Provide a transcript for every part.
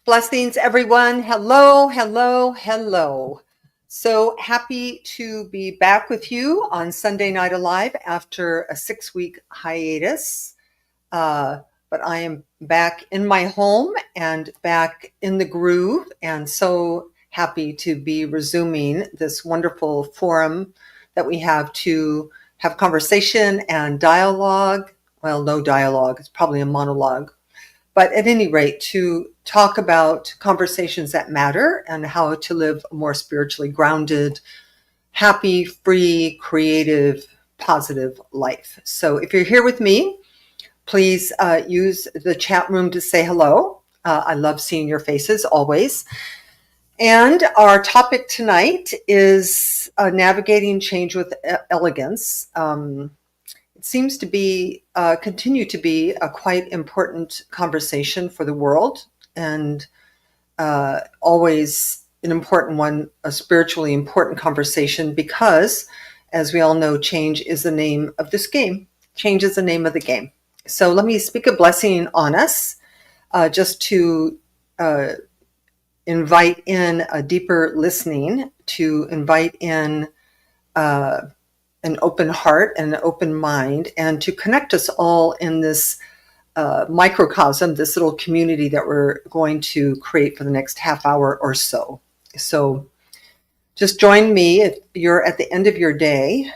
Blessings, everyone. Hello, hello, hello. So happy to be back with you on Sunday Night Alive after a 6-week hiatus. But I am back in my home and back in the groove, and so happy to be resuming this wonderful forum that we have to have conversation and dialogue. Well, no dialogue, it's probably a monologue, but at any rate, to talk about conversations that matter and how to live a more spiritually grounded, happy, free, creative, positive life. So if you're here with me, please use the chat room to say hello. I love seeing your faces always. And our topic tonight is navigating change with elegance. It seems to be continue to be a quite important conversation for the world, and always an important one, a spiritually important conversation, because as we all know, change is the name of this game. Change is the name of the game. So let me speak a blessing on us, just to invite in a deeper listening, to invite in an open heart and an open mind, and to connect us all in this microcosm, this little community that we're going to create for the next half hour or so. So just join me if you're at the end of your day,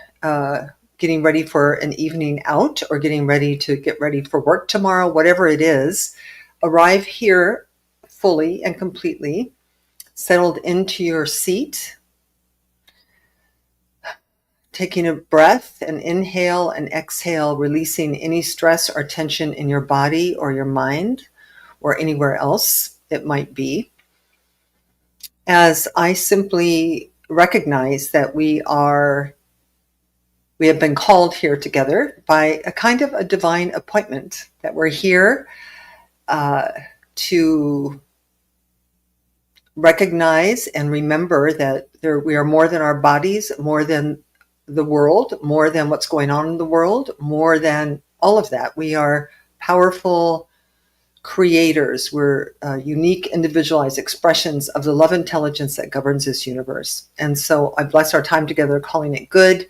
getting ready for an evening out or getting ready to get ready for work tomorrow, whatever it is. Arrive here fully and completely, settled into your seat, taking a breath, an inhale and exhale, releasing any stress or tension in your body or your mind or anywhere else it might be. As I simply recognize that we have been called here together by a kind of a divine appointment, that we're here to recognize and remember that we are more than our bodies, more than the world, more than what's going on in the world, more than all of that. We are powerful creators. We're unique, individualized expressions of the love intelligence that governs this universe. And so I bless our time together, calling it good,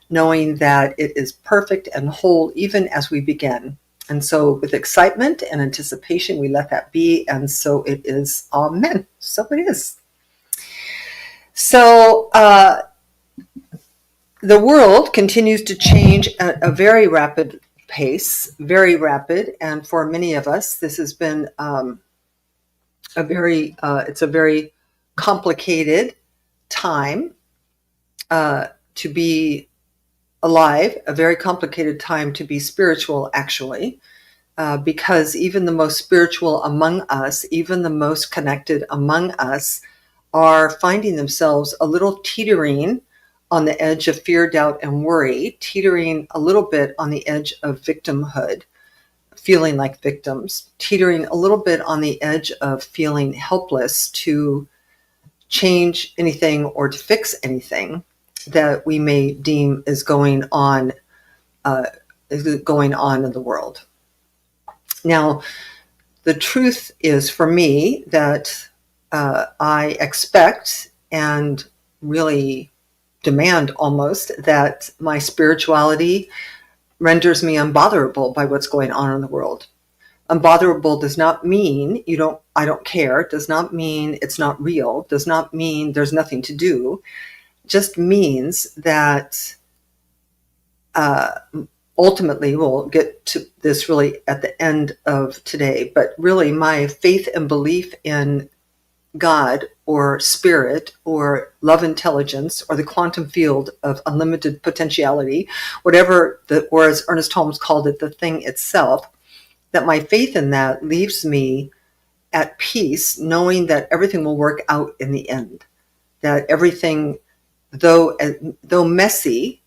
knowing that it is perfect and whole even as we begin. And so with excitement and anticipation, we let that be. And so it is. Amen. So it is. So the world continues to change at a very rapid pace, very rapid. And for many of us, this has been it's a very complicated time to be alive, a very complicated time to be spiritual, actually, because even the most spiritual among us, even the most connected among us, are finding themselves a little teetering on the edge of fear, doubt, and worry, teetering a little bit on the edge of victimhood, feeling like victims, teetering a little bit on the edge of feeling helpless to change anything or to fix anything that we may deem is going on in the world. Now, the truth is, for me, that I expect and really demand almost that my spirituality renders me unbotherable by what's going on in the world. Unbotherable does not mean I don't care, does not mean it's not real, does not mean there's nothing to do. Just means that ultimately, we'll get to this really at the end of today, but really my faith and belief in God or spirit or love intelligence or the quantum field of unlimited potentiality, whatever, or as Ernest Holmes called it, the thing itself, that my faith in that leaves me at peace, knowing that everything will work out in the end, that everything, though messy,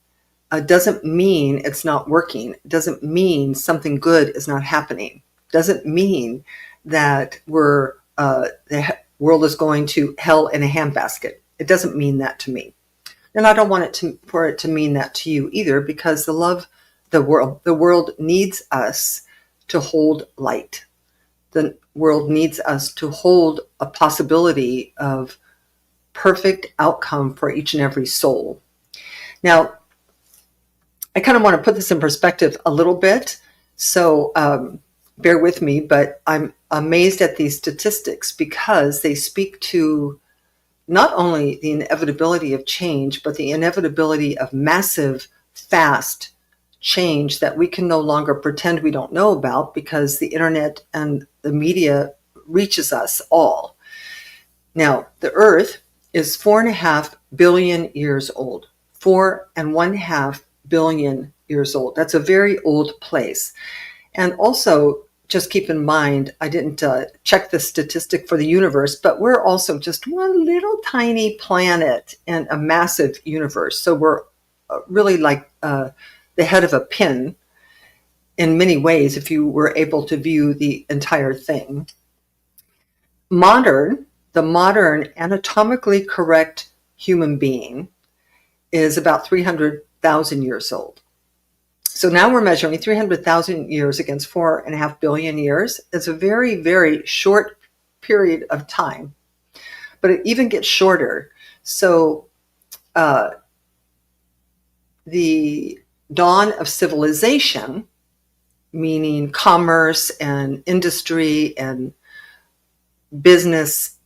doesn't mean it's not working, doesn't mean something good is not happening, doesn't mean that the world is going to hell in a handbasket. It doesn't mean that to me. And I don't want it for it to mean that to you either, because the world needs us to hold light. the world needs us to hold a possibility of perfect outcome for each and every soul. Now, I kind of want to put this in perspective a little bit, so bear with me, but I'm amazed at these statistics because they speak to not only the inevitability of change, but the inevitability of massive, fast change that we can no longer pretend we don't know about because the internet and the media reaches us all. Now, the Earth is 4.5 billion years old. 4.5 billion years old. That's a very old place. And also, just keep in mind, I didn't check the statistic for the universe, but we're also just one little tiny planet in a massive universe. So we're really like the head of a pin in many ways if you were able to view the entire thing. The modern anatomically correct human being is about 300,000 years old. So now we're measuring 300,000 years against 4.5 billion years. It's a very, very short period of time, but it even gets shorter. So the dawn of civilization, meaning commerce and industry and business.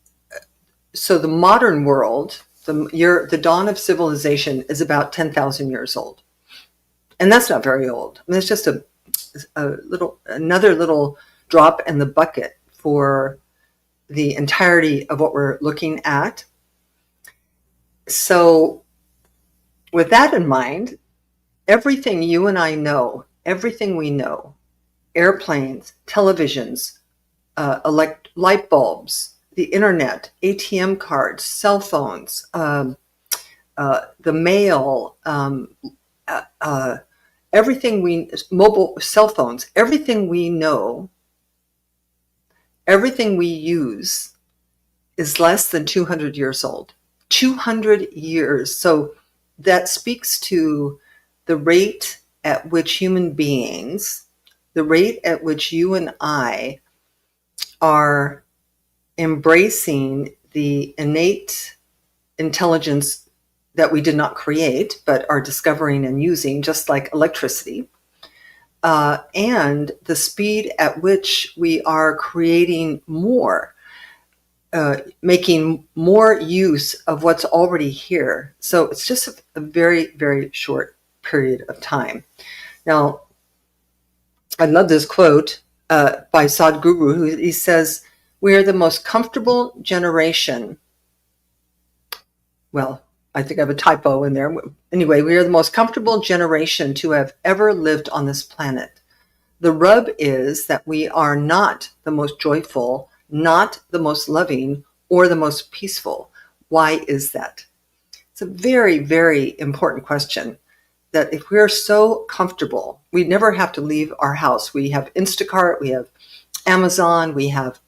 So the modern world, the dawn of civilization is about 10,000 years old. And that's not very old. I mean, it's just another little drop in the bucket for the entirety of what we're looking at. So with that in mind, everything you and I know, everything we know, airplanes, televisions, light bulbs, the internet, ATM cards, cell phones, the mail, everything mobile cell phones, everything we know, everything we use is less than 200 years old. 200 years. So that speaks to the rate at which human beings, the rate at which you and I are embracing the innate intelligence that we did not create, but are discovering and using, just like electricity, and the speed at which we are creating more, making more use of what's already here. So it's just a very, very short period of time. Now, I love this quote by Sadhguru, who he says, "We are the most comfortable generation." Well, I think I have a typo in there. Anyway, we are the most comfortable generation to have ever lived on this planet. The rub is that we are not the most joyful, not the most loving, or the most peaceful. Why is that? It's a very, very important question. That if we're so comfortable, we never have to leave our house. We have Instacart, we have Amazon, we have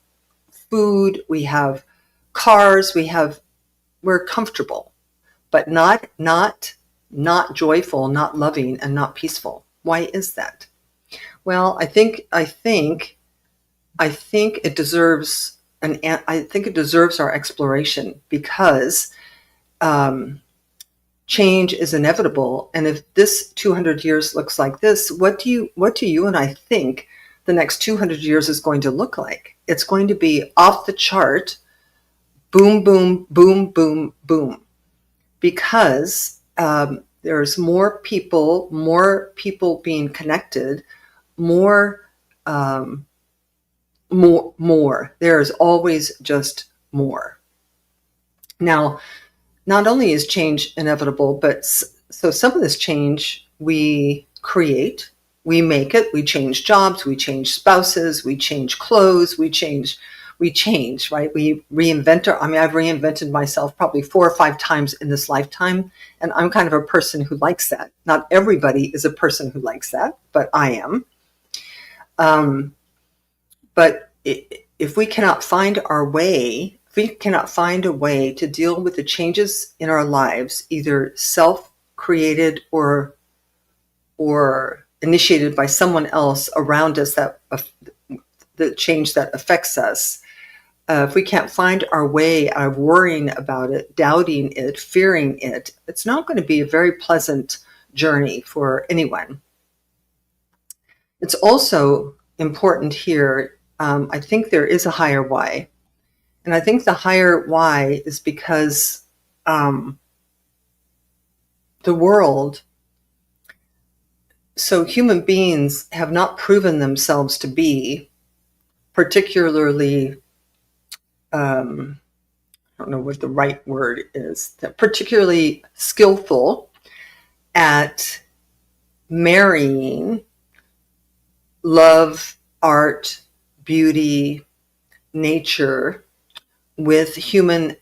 food, we have cars, we're comfortable, but not joyful, not loving, and not peaceful. Why is that? Well, I think it deserves our exploration, because change is inevitable. And if this 200 years looks like this, what do you and I think the next 200 years is going to look like? It's going to be off the chart, boom, boom, boom, boom, boom, because there's more people being connected, more. There's always just more. Now, not only is change inevitable, but so some of this change we create, we make it, we change jobs, we change spouses, we change clothes, we change, right? We reinvent I've reinvented myself probably 4 or 5 times in this lifetime. And I'm kind of a person who likes that. Not everybody is a person who likes that, but I am. But if we cannot find a way to deal with the changes in our lives, either self-created or initiated by someone else around us, that the change that affects us, if we can't find our way out of worrying about it, doubting it, fearing it, it's not going to be a very pleasant journey for anyone. It's also important here. I think there is a higher why. And I think the higher why is because the world, so human beings have not proven themselves to be particularly, I don't know what the right word is, particularly skillful at marrying love, art, beauty, nature with human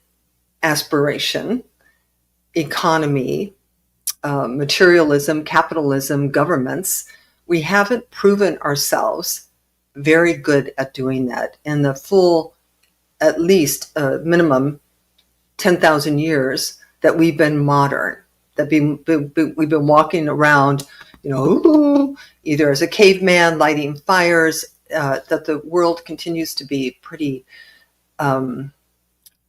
aspiration, economy, materialism, capitalism, governments. We haven't proven ourselves very good at doing that in the full, at least minimum 10,000 years that we've been modern, that we've been walking around, either as a caveman lighting fires, that the world continues to be pretty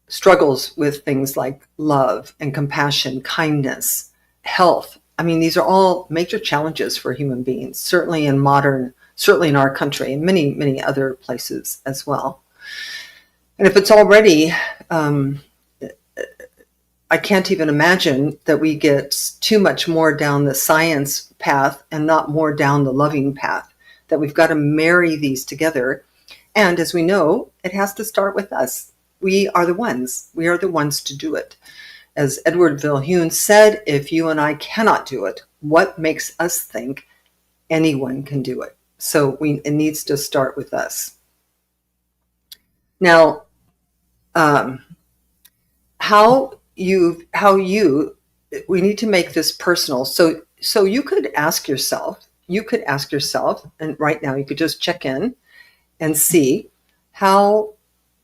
struggles with things like love and compassion, kindness, health. I mean, these are all major challenges for human beings, certainly in our country and many, many other places as well. And if it's already, I can't even imagine that we get too much more down the science path and not more down the loving path, that we've got to marry these together. And as we know, it has to start with us. We are the ones to do it. As Edward Viljoen said, if you and I cannot do it, what makes us think anyone can do it? So it needs to start with us. Now, we need to make this personal. So you could ask yourself, and right now you could just check in and see, how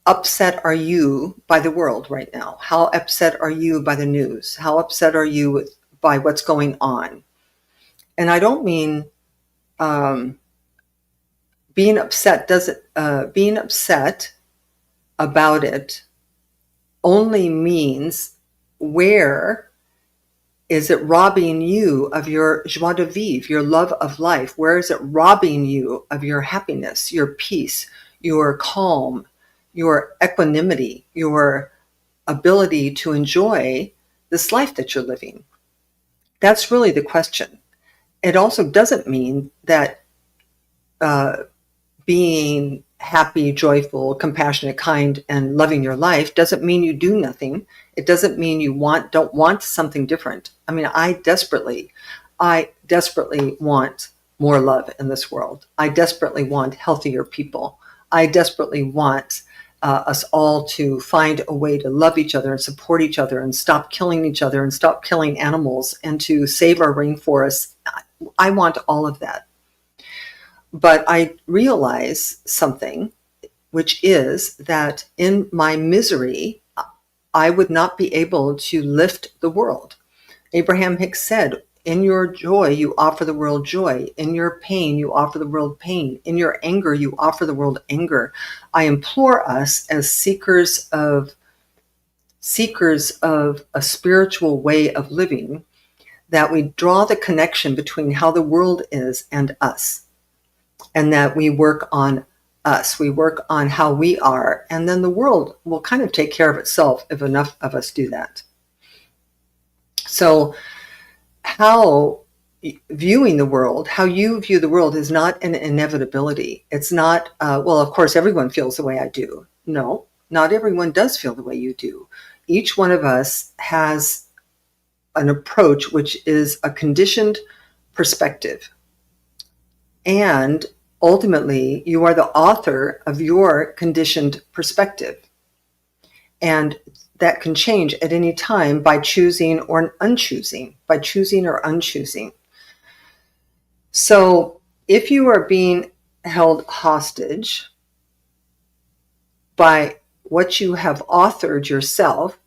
upset are you by the world right now? How upset are you by the news? How upset are you by what's going on? And I don't mean being upset about it only means, where is it robbing you of your joie de vivre, your love of life? Where is it robbing you of your happiness, your peace, your calm, your equanimity, your ability to enjoy this life that you're living? That's really the question. It also doesn't mean that being happy, joyful, compassionate, kind, and loving your life doesn't mean you do nothing. It doesn't mean you don't want something different. I mean, I desperately want more love in this world. I desperately want healthier people. I desperately want us all to find a way to love each other and support each other and stop killing each other and stop killing animals and to save our rainforests. I want all of that. But I realize something, which is that in my misery, I would not be able to lift the world. Abraham Hicks said, in your joy, you offer the world joy. In your pain, you offer the world pain. In your anger, you offer the world anger. I implore us as seekers of a spiritual way of living, that we draw the connection between how the world is and us, and that we work on us. We work on how we are, and then the world will kind of take care of itself if enough of us do that. So how viewing the world, how you view the world, is not an inevitability. It's not, well, of course, everyone feels the way I do. No, not everyone does feel the way you do. Each one of us has an approach which is a conditioned perspective. And ultimately, you are the author of your conditioned perspective. And that can change at any time by choosing or unchoosing, So if you are being held hostage by what you have authored yourself,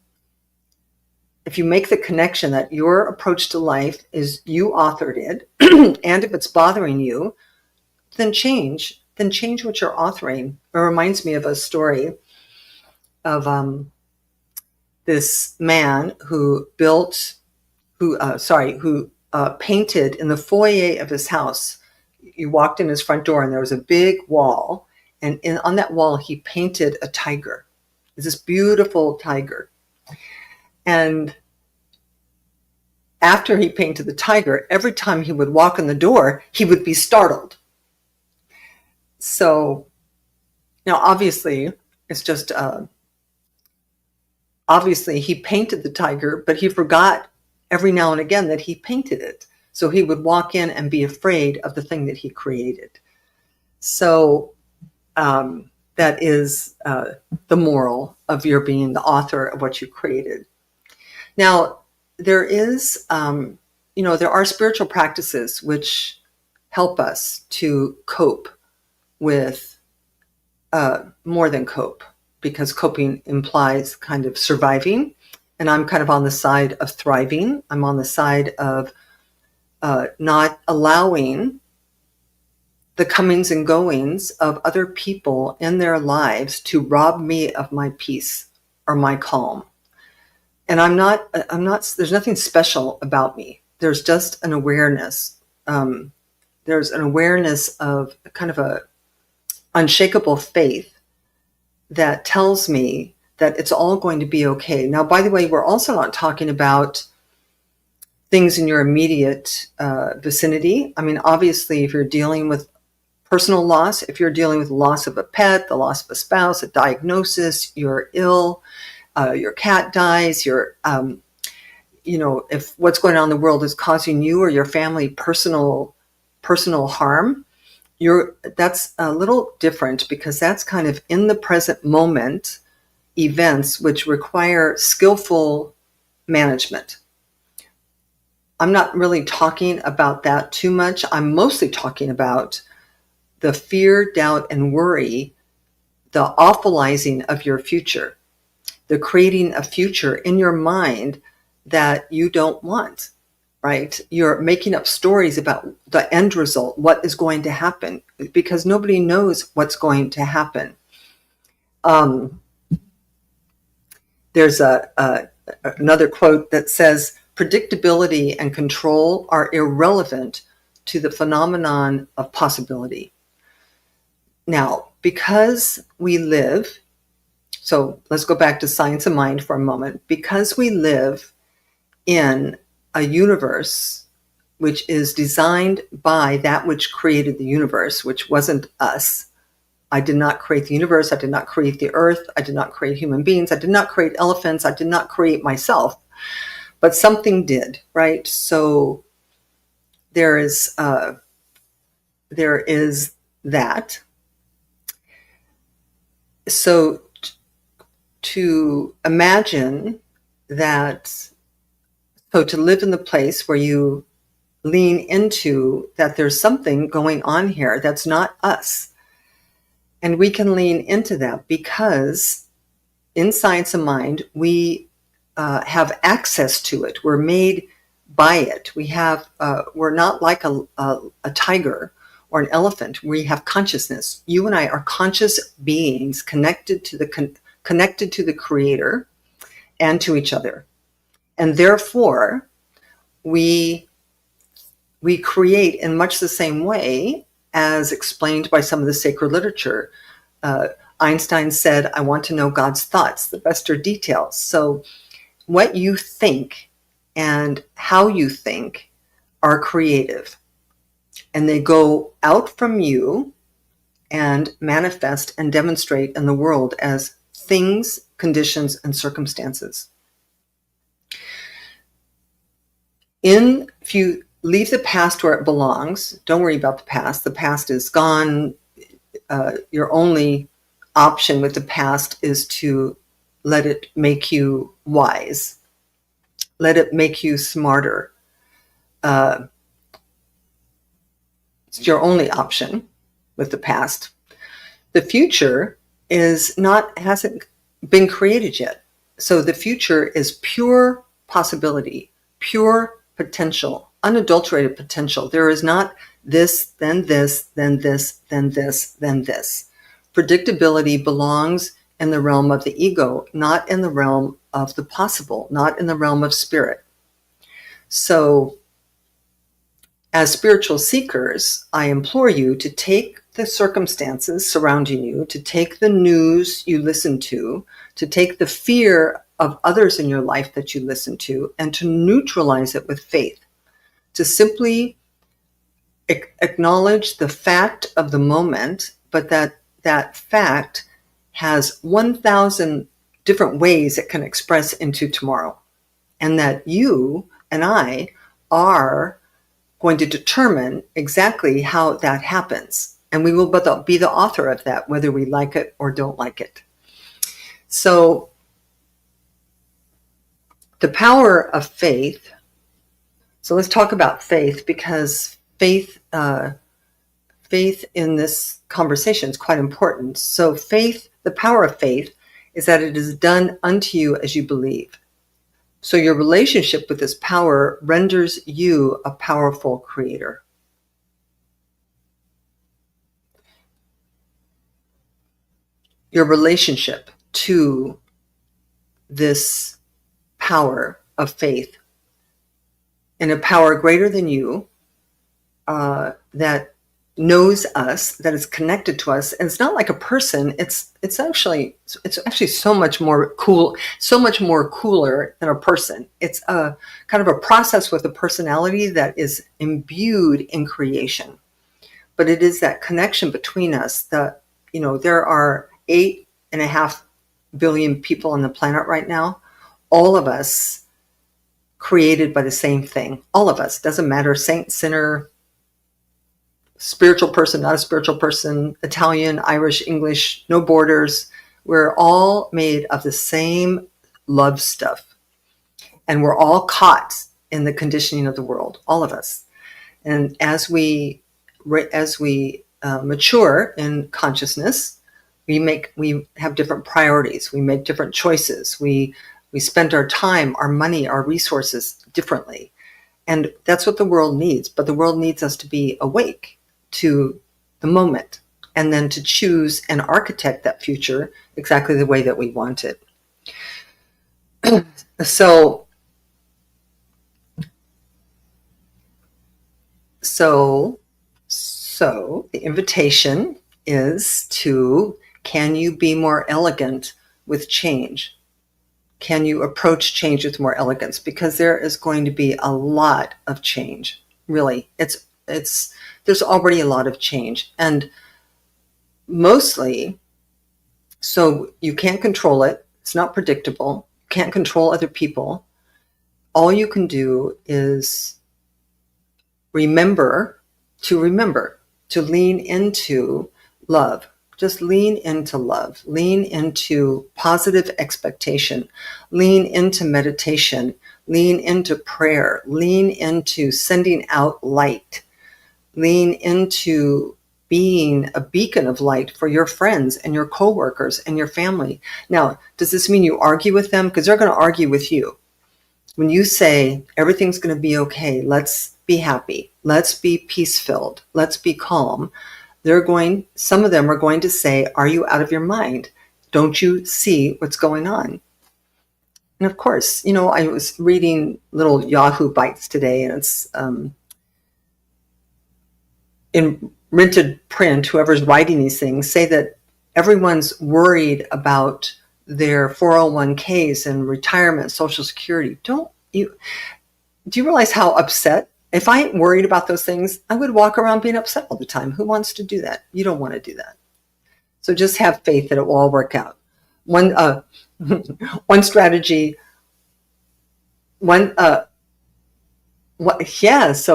if you make the connection that your approach to life is you authored it, and if it's bothering you, then change then change what you're authoring. It reminds me of a story of this man who painted in the foyer of his house. You walked in his front door and there was a big wall, and on that wall he painted a tiger. It's this beautiful tiger. And after he painted the tiger, every time he would walk in the door, he would be startled. So now obviously it's just obviously he painted the tiger, but he forgot every now and again that he painted it. So he would walk in and be afraid of the thing that he created. So that is the moral of your being the author of what you created. Now, there is, there are spiritual practices which help us to cope with more than cope, because coping implies kind of surviving. And I'm kind of on the side of thriving. I'm on the side of not allowing the comings and goings of other people in their lives to rob me of my peace or my calm. And I'm not, there's nothing special about me. There's just an awareness. There's an awareness of kind of a unshakable faith that tells me that it's all going to be okay. Now, by the way, we're also not talking about things in your immediate vicinity. I mean, obviously, if you're dealing with personal loss, if you're dealing with the loss of a pet, the loss of a spouse, a diagnosis, you're ill, your cat dies, if what's going on in the world is causing you or your family personal harm, that's a little different, because that's kind of in the present moment events which require skillful management. I'm not really talking about that too much. I'm mostly talking about the fear, doubt, and worry, the awfulizing of your future, the creating a future in your mind that you don't want, right? You're making up stories about the end result, what is going to happen, because nobody knows what's going to happen. There's another quote that says, predictability and control are irrelevant to the phenomenon of possibility. Now, because we live, so let's go back to science of mind for a moment, because we live in a universe which is designed by that which created the universe, which wasn't us. I did not create the universe. I did not create the earth. I did not create human beings. I did not create elephants. I did not create myself, but something did, right? So there is that. So to imagine that, so to live in the place where you lean into that there's something going on here that's not us. And we can lean into that because in Science of Mind, we have access to it. We're made by it. We're not like a tiger or an elephant. We have consciousness. You and I are conscious beings connected to the Creator and to each other. And therefore, we create in much the same way as explained by some of the sacred literature. Einstein said, I want to know God's thoughts, the best are details. So what you think and how you think are creative. And they go out from you and manifest and demonstrate in the world as things, conditions, and circumstances. If you leave the past where it belongs, don't worry about the past. The past is gone. Your only option with the past is to let it make you wise. Let it make you smarter. It's your only option with the past. The future hasn't been created yet. So the future is pure possibility, pure potential, unadulterated potential. There is not This, then this, then this, then this, then this. Predictability belongs in the realm of the ego, not in the realm of the possible, not in the realm of spirit. So, as spiritual seekers, I implore you to take the circumstances surrounding you, to take the news you listen to take the fear of others in your life that you listen to, and to neutralize it with faith, to simply acknowledge the fact of the moment, but that fact has 1,000 different ways it can express into tomorrow. And that you and I are going to determine exactly how that happens. And we will be the author of that, whether we like it or don't like it. So the power of faith. So let's talk about faith, because faith in this conversation is quite important. So faith, the power of faith, is that it is done unto you as you believe. So your relationship with this power renders you a powerful creator. Your relationship to this power of faith, and a power greater than you, that knows us, that is connected to us. And it's not like a person. It's actually so much more cooler than a person. It's a kind of a process with a personality that is imbued in creation. But it is that connection between us that, there are 8.5 billion people on the planet right now. All of us created by the same thing. All of us. Doesn't matter, saint, sinner, spiritual person, not a spiritual person, Italian, Irish, English, no borders. We're all made of the same love stuff. And we're all caught in the conditioning of the world, all of us. And as we mature in consciousness, we have different priorities. We make different choices. We spend our time, our money, our resources differently. And that's what the world needs. But the world needs us to be awake to the moment, and then to choose and architect that future exactly the way that we want it. So the invitation is to, can you be more elegant with change? Can you approach change with more elegance? Because there is going to be a lot of change. Really, there's already a lot of change, and mostly, so you can't control it. It's not predictable. You can't control other people. All you can do is remember to lean into love. Just lean into love. Lean into positive expectation. Lean into meditation. Lean into prayer. Lean into sending out light. Lean into being a beacon of light for your friends and your coworkers and your family. Now, does this mean you argue with them? Because they're going to argue with you. When you say, everything's going to be okay, let's be happy, let's be peace-filled, let's be calm, some of them are going to say, are you out of your mind? Don't you see what's going on? And of course, I was reading little Yahoo bites today, and it's in rented print, whoever's writing these things, say that everyone's worried about their 401ks and retirement, Social Security. Do you realize how upset? If I ain't worried about those things, I would walk around being upset all the time. Who wants to do that? You don't want to do that. So just have faith that it will all work out. One strategy, so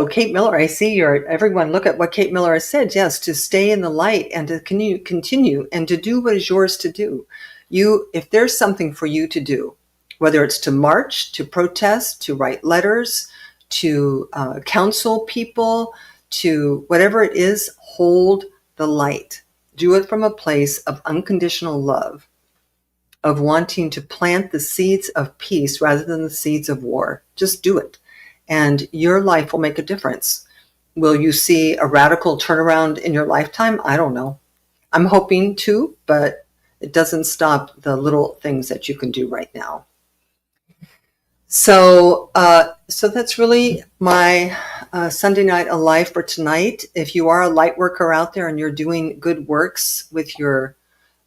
Kate Miller, I see everyone look at what Kate Miller has said. Yes, to stay in the light and to continue and to do what is yours to do. If there's something for you to do, whether it's to march, to protest, to write letters, to counsel people, to whatever it is, hold the light. Do it from a place of unconditional love, of wanting to plant the seeds of peace rather than the seeds of war. Just do it. And your life will make a difference. Will you see a radical turnaround in your lifetime? I don't know. I'm hoping to, but it doesn't stop the little things that you can do right now. So that's really my Sunday Night Alive for tonight. If you are a light worker out there and you're doing good works with your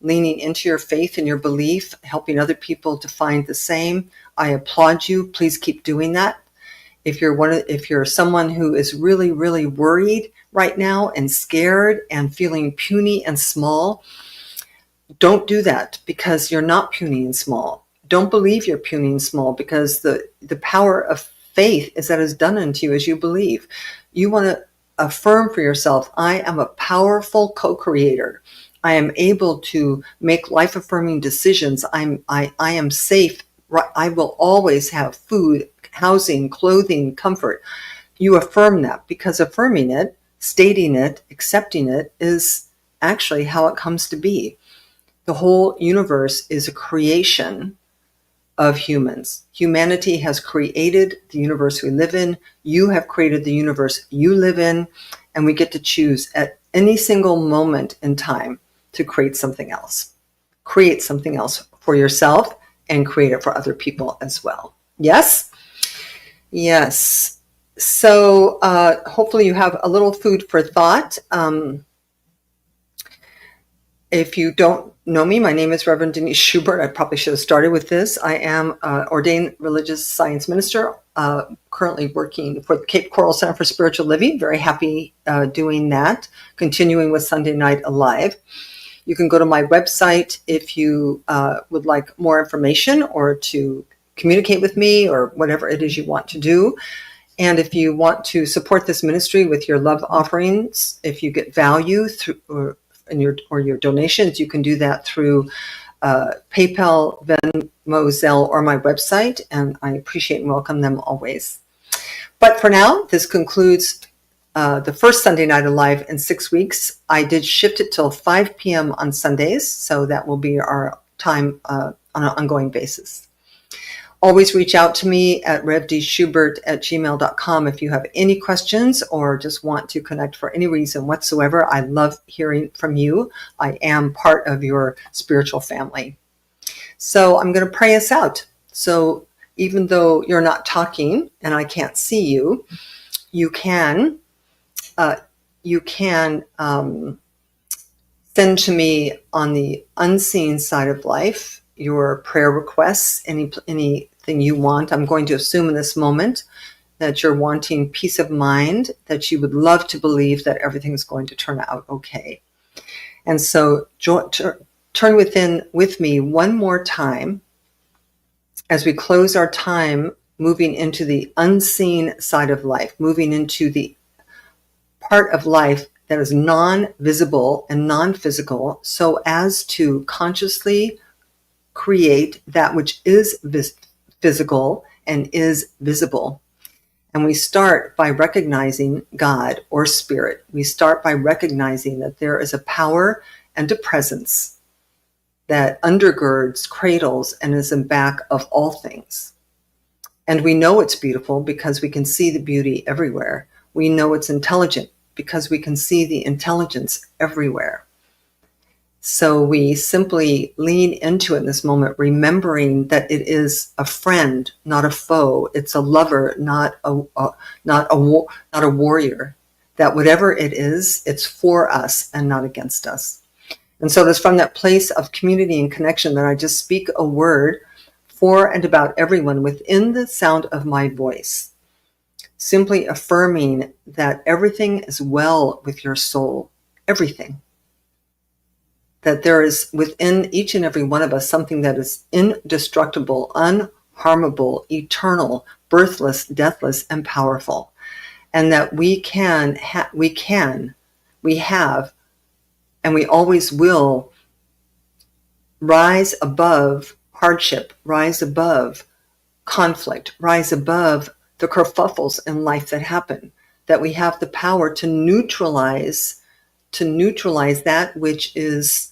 leaning into your faith and your belief, helping other people to find the same, I applaud you. Please keep doing that. If you're someone who is really, really worried right now and scared and feeling puny and small, don't do that, because you're not puny and small. Don't believe you're puny and small, because the power of faith is that it's done unto you as you believe. You want to affirm for yourself, I am a powerful co-creator. I am able to make life-affirming decisions. I am safe. I will always have food, housing, clothing, comfort. You affirm that, because affirming it, stating it, accepting it is actually how it comes to be. The whole universe is a creation of humans. Humanity has created the universe we live in. You have created the universe you live in, and we get to choose at any single moment in time to create something else. Create something else for yourself and create it for other people as well. Yes? Yes. So hopefully you have a little food for thought. If you don't know me, my name is Reverend Denise Schubert. I probably should have started with this. I am an ordained religious science minister, currently working for the Cape Coral Center for Spiritual Living. Very happy doing that, continuing with Sunday Night Alive. You can go to my website if you would like more information or to communicate with me or whatever it is you want to do. And if you want to support this ministry with your love offerings, if you get value through or your donations, you can do that through PayPal, Venmo, Zelle, or my website, and I appreciate and welcome them always. But for now, this concludes the first Sunday Night Alive in 6 weeks. I did shift it till 5 p.m. on Sundays, so that will be our time on an ongoing basis. Always reach out to me at revdschubert@gmail.com if you have any questions or just want to connect for any reason whatsoever. I love hearing from you. I am part of your spiritual family. So I'm going to pray us out. So even though you're not talking and I can't see you, you can send to me on the unseen side of life your prayer requests, anything you want. I'm going to assume in this moment that you're wanting peace of mind, that you would love to believe that everything's going to turn out okay. And so turn within with me one more time as we close our time moving into the unseen side of life, moving into the part of life that is non-visible and non-physical, so as to consciously create that which is physical and is visible. And we start by recognizing God or spirit. We start by recognizing that there is a power and a presence that undergirds, cradles, and is in back of all things. And we know it's beautiful because we can see the beauty everywhere. We know it's intelligent because we can see the intelligence everywhere. So we simply lean into it in this moment, remembering that it is a friend, not a foe. It's a lover, not a warrior. That whatever it is, it's for us and not against us. And so it is from that place of community and connection that I just speak a word for and about everyone within the sound of my voice, simply affirming that everything is well with your soul, everything. That there is within each and every one of us something that is indestructible, unharmable, eternal, birthless, deathless, and powerful. And that we have, and we always will rise above hardship, rise above conflict, rise above the kerfuffles in life that happen. That we have the power to neutralize that which is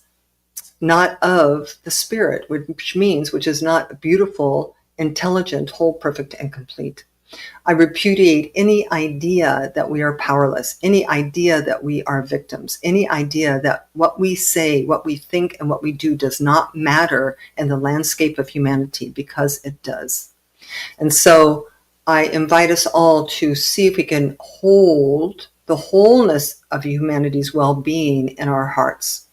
not of the spirit, which is not beautiful, intelligent, whole, perfect, and complete. I repudiate any idea that we are powerless, any idea that we are victims, any idea that what we say, what we think, and what we do does not matter in the landscape of humanity, because it does. And so I invite us all to see if we can hold the wholeness of humanity's well-being in our hearts.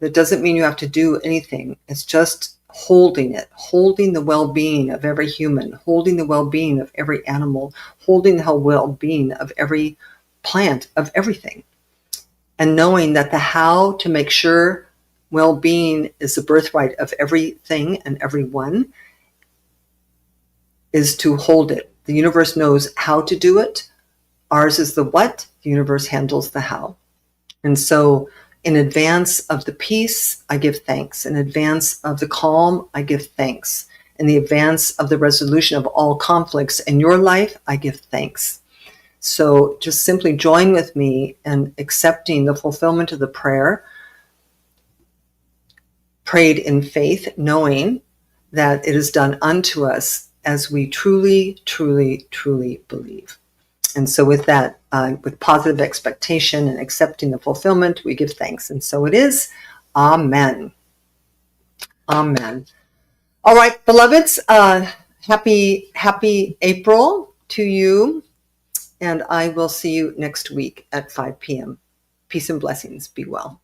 That doesn't mean you have to do anything. It's just holding it, holding the well-being of every human, holding the well-being of every animal, holding the well-being of every plant, of everything. And knowing that the how to make sure well-being is the birthright of everything and everyone is to hold it. The universe knows how to do it. Ours is the what, the universe handles the how. And so in advance of the peace, I give thanks. In advance of the calm, I give thanks. In the advance of the resolution of all conflicts in your life, I give thanks. So just simply join with me in accepting the fulfillment of the prayer, prayed in faith, knowing that it is done unto us as we truly, truly, truly believe. And so with that, with positive expectation and accepting the fulfillment, we give thanks. And so it is. Amen. Amen. All right, beloveds, happy April to you. And I will see you next week at 5 p.m. Peace and blessings. Be well.